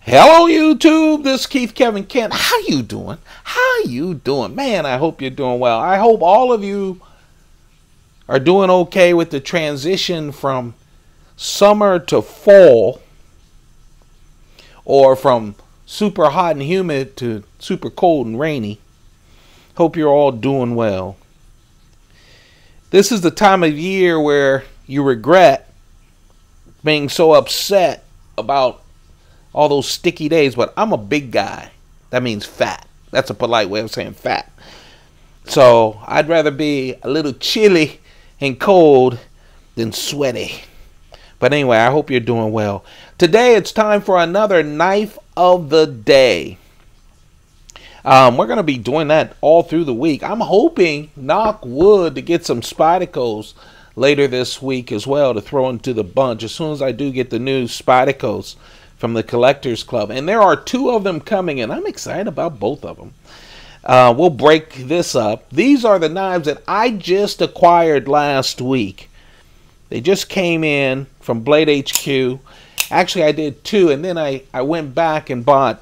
Hello YouTube, this is Keith Kevin Kent. How you doing? How you doing? Man, I hope you're doing well. I hope all of you are doing okay with the transition from summer to fall, or from super hot and humid to super cold and rainy. Hope you're all doing well. This is the time of year where you regret being so upset about all those sticky days, but I'm a big guy. That means fat. That's a polite way of saying fat. So I'd rather be a little chilly and cold than sweaty. But anyway, I hope you're doing well. Today it's time for another knife of the day. We're going to be doing that all through the week. I'm hoping, knock wood, to get some Spydercos later this week as well to throw into the bunch as soon as I do get the new Spydercos from the Collectors Club. And there are two of them coming, and I'm excited about both of them. We'll break this up. These are the knives that I just acquired last week. They just came in from Blade HQ. Actually, I did two, and then I went back and bought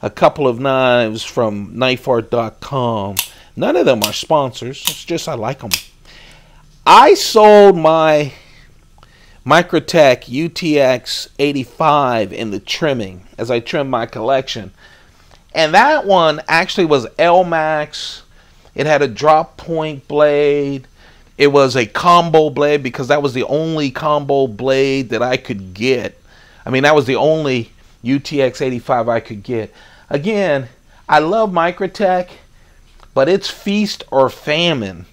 a couple of knives from knifeart.com. None of them are sponsors. It's just I like them. I sold my Microtech UTX-85 in the trimming as I trimmed my collection. And that one actually was LMAX. It had a drop point blade. It was a combo blade because that was the only combo blade that I could get. I mean, that was the only UTX-85 I could get. Again, I love Microtech, but it's feast or famine.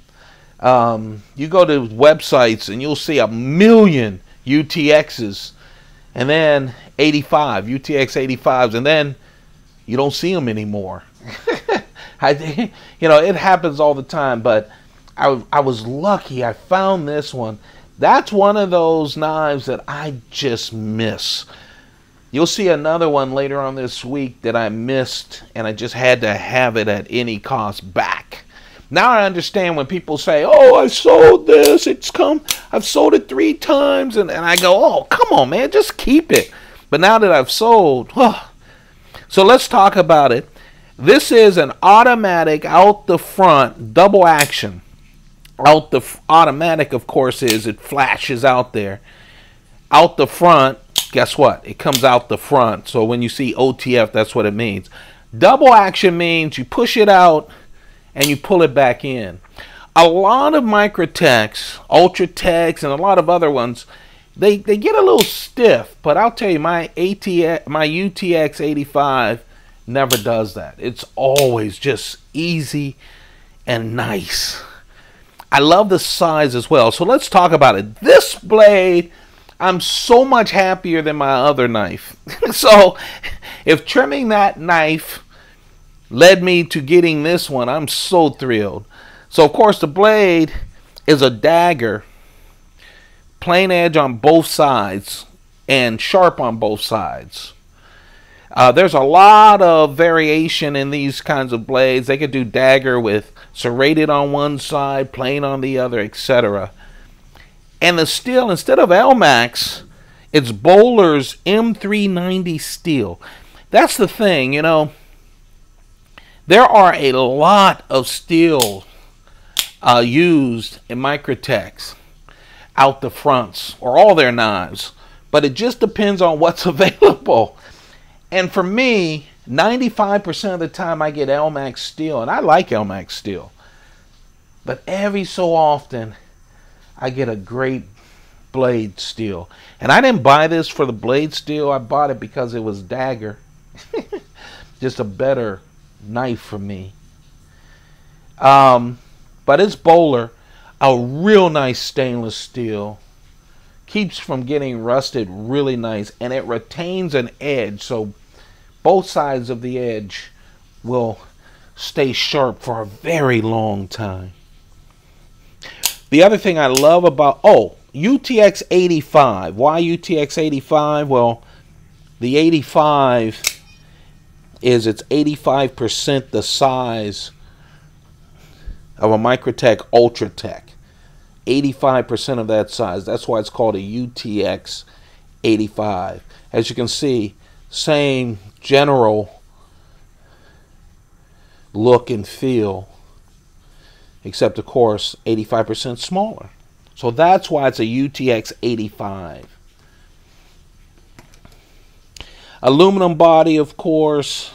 You go to websites and you'll see a million UTXs and then 85 UTX-85s, and then you don't see them anymore. You know, it happens all the time, but I was lucky. I found this one. That's one of those knives that I just miss. You'll see another one later on this week that I missed, and I just had to have it at any cost back. Now I understand when people say, oh, I sold this, I've sold it 3 times, and I go, oh, come on, man, just keep it. But now that I've sold, oh. So let's talk about it. This is an automatic out the front, double action. Automatic, of course, it flashes out there. Out the front, guess what? It comes out the front. So when you see OTF, that's what it means. Double action means you push it out and you pull it back in. A lot of Microtechs, Ultratechs, and a lot of other ones, they get a little stiff. But I'll tell you, my UTX-85 never does that. It's always just easy and nice. I love the size as well. So let's talk about it. This blade, I'm so much happier than my other knife. So if trimming that knife led me to getting this one, I'm so thrilled. So of course the blade is a dagger, plain edge on both sides and sharp on both sides. There's a lot of variation in these kinds of blades. They could do dagger with serrated on one side, plain on the other, etc. And the steel, instead of LMAX, it's Bohler's M390 steel. That's the thing, you know. There are a lot of steel used in Microtechs out the fronts, or all their knives, but it just depends on what's available. And for me, 95% of the time I get LMAX steel, and I like LMAX steel, but every so often I get a great blade steel. And I didn't buy this for the blade steel. I bought it because it was dagger. Just a better knife for me. But it's Bohler, a real nice stainless steel. Keeps from getting rusted really nice, and it retains an edge, so both sides of the edge will stay sharp for a very long time. The other thing I love about, UTX-85. Why UTX-85? Well, the 85 is it's 85% the size of a Microtech Ultratech. 85% of that size. That's why it's called a UTX-85. As you can see, same general look and feel, except of course 85% smaller. So that's why it's a UTX-85. Aluminum body, of course.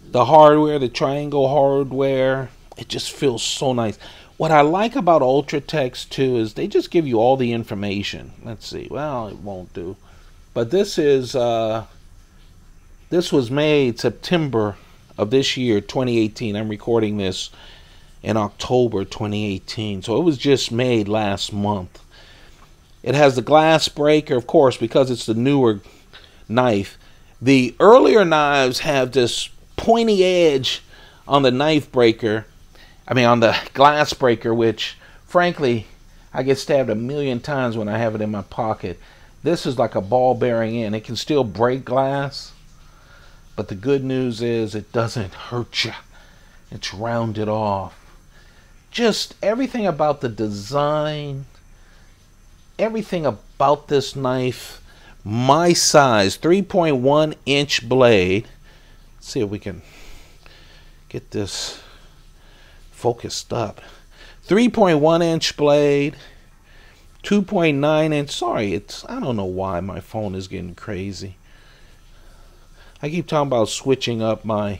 The hardware, the triangle hardware, it just feels so nice. What I like about Ultratechs too is they just give you all the information. Let's see. Well, it won't do. But this is this was made September of this year, 2018. I'm recording this in October 2018. So it was just made last month. It has the glass breaker, of course, because it's the newer knife. The earlier knives have this pointy edge on the knife breaker. I mean, on the glass breaker, which, frankly, I get stabbed a million times when I have it in my pocket. This is like a ball bearing in. It can still break glass, but the good news is it doesn't hurt you. It's rounded off. Just everything about the design, everything about this knife, my size, 3.1 inch blade. Let's see if we can get this focused up. 3.1 inch blade, 2.9 inch. Sorry, I don't know why my phone is getting crazy. I keep talking about switching up my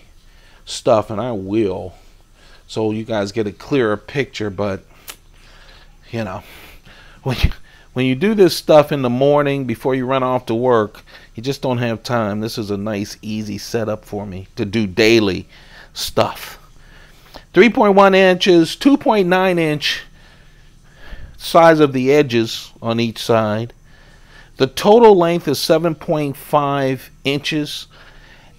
stuff, and I will, so you guys get a clearer picture. But you know, when you do this stuff in the morning before you run off to work, you just don't have time. This is a nice, easy setup for me to do daily stuff. 3.1 inches, 2.9 inch size of the edges on each side. The total length is 7.5 inches,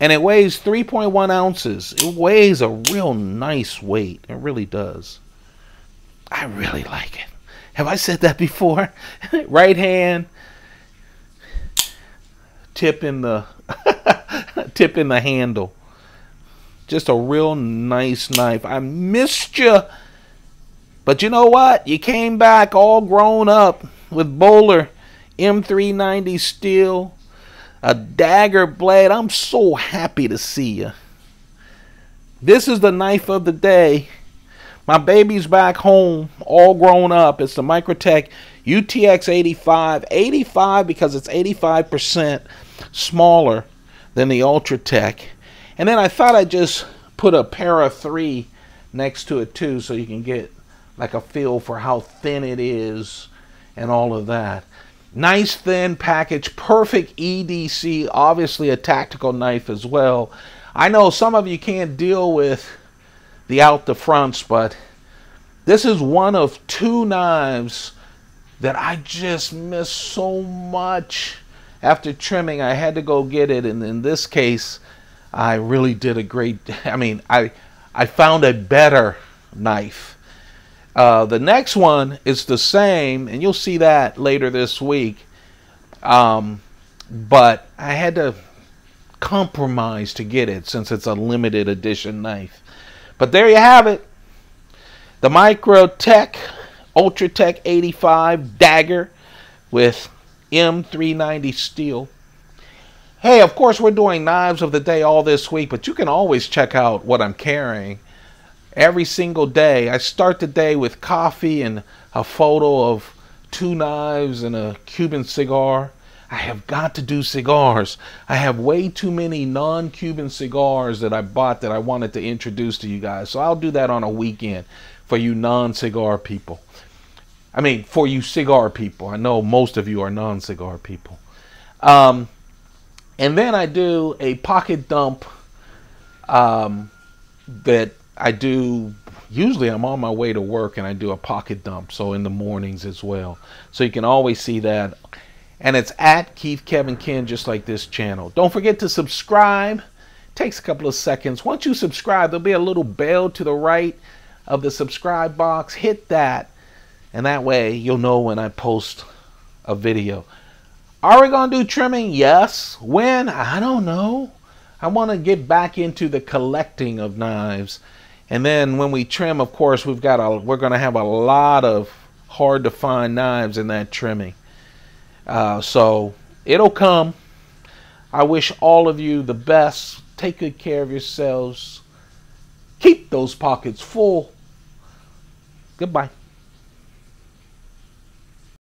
and it weighs 3.1 ounces. It weighs a real nice weight. It really does. I really like it. Have I said that before? Right hand, tip in the tip in the handle. Just a real nice knife. I missed you, but you know what? You came back all grown up with Bohler M390 steel, a dagger blade. I'm so happy to see you. This is the knife of the day. My baby's back home, all grown up. It's the Microtech UTX-85. 85 because it's 85% smaller than the Ultratech. And then I thought I'd just put a para 3 next to it too, so you can get like a feel for how thin it is and all of that. Nice thin package, perfect EDC, obviously a tactical knife as well. I know some of you can't deal with the out the fronts, but this is one of two knives that I just miss so much. After trimming, I had to go get it, and in this case, I really did a great, I found a better knife. The next one is the same, and you'll see that later this week. But I had to compromise to get it since it's a limited edition knife. But there you have it. The Microtech Ultratech 85 dagger with M390 steel. Hey, of course we're doing knives of the day all this week, but you can always check out what I'm carrying every single day. I start the day with coffee and a photo of two knives and a Cuban cigar. I have got to do cigars. I have way too many non-Cuban cigars that I bought that I wanted to introduce to you guys. So I'll do that on a weekend for you non-cigar people. I mean, for you cigar people. I know most of you are non-cigar people. And then I do a pocket dump that I do. Usually I'm on my way to work and I do a pocket dump. So in the mornings as well. So you can always see that. And it's at Keith Kevin Ken, just like this channel. Don't forget to subscribe. It takes a couple of seconds. Once you subscribe, there'll be a little bell to the right of the subscribe box. Hit that, and that way you'll know when I post a video. Are we going to do trimming? Yes. When? I don't know. I want to get back into the collecting of knives. And then when we trim, of course, we're going to have a lot of hard to find knives in that trimming. So It'll come. I wish all of you the best. Take good care of yourselves. Keep those pockets full. Goodbye.